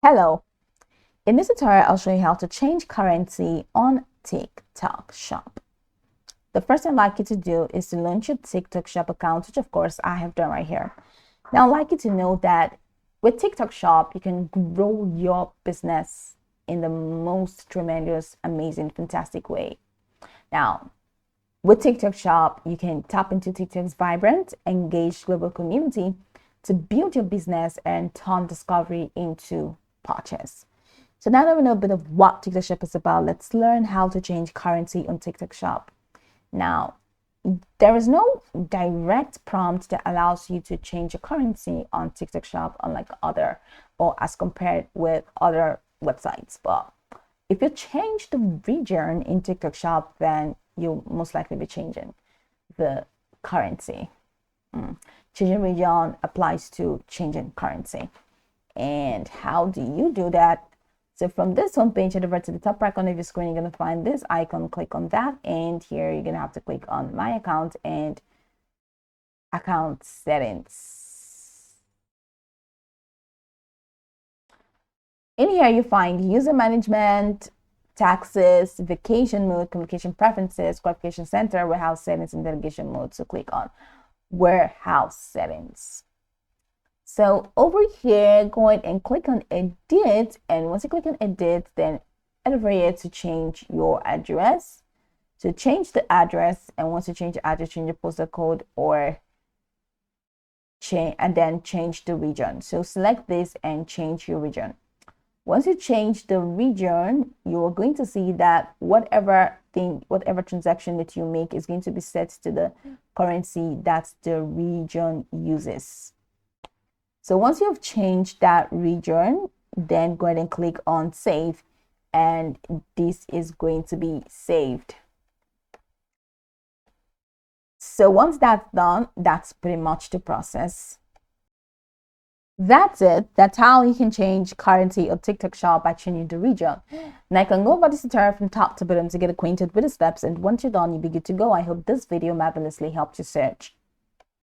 Hello, in this tutorial I'll show you how to change currency on TikTok Shop. The first thing I'd like you to do is to launch your TikTok Shop account, which of course I have done right here. Now I'd like you to know that with TikTok Shop you can grow your business in the most tremendous, amazing, fantastic way. Now with TikTok Shop you can tap into TikTok's vibrant, engaged global community to build your business and turn discovery into purchase. So now that we know a bit of what TikTok Shop is about, let's learn how to change currency on TikTok Shop. Now, there is no direct prompt that allows you to change your currency on TikTok Shop, unlike other or as compared with other websites. But if you change the region in TikTok Shop, then you'll most likely be changing the currency. Changing region applies to changing currency. And how do you do that? So from this homepage, head over to the top right corner of your screen, you're going to find this icon, click on that, and here you're going to have to click on my account and account settings. In here you find user management, taxes, vacation mode, communication preferences, qualification center, warehouse settings, and delegation mode. So click on warehouse settings. So over here, go ahead and click on edit, and once you click on edit, then head over here to change your address. So change the address, and once you change the address, change your postal code or change, and then change the region. So select this and change your region. Once you change the region, you are going to see that whatever transaction that you make is going to be set to the currency that the region uses. So once you have changed that region, then go ahead and click on save, and this is going to be saved. So once that's done, that's pretty much the process. That's it. That's how you can change currency on TikTok Shop by changing the region. Now you can go over this tutorial from top to bottom to get acquainted with the steps, and once you're done, you'll be good to go. I hope this video marvelously helped you search.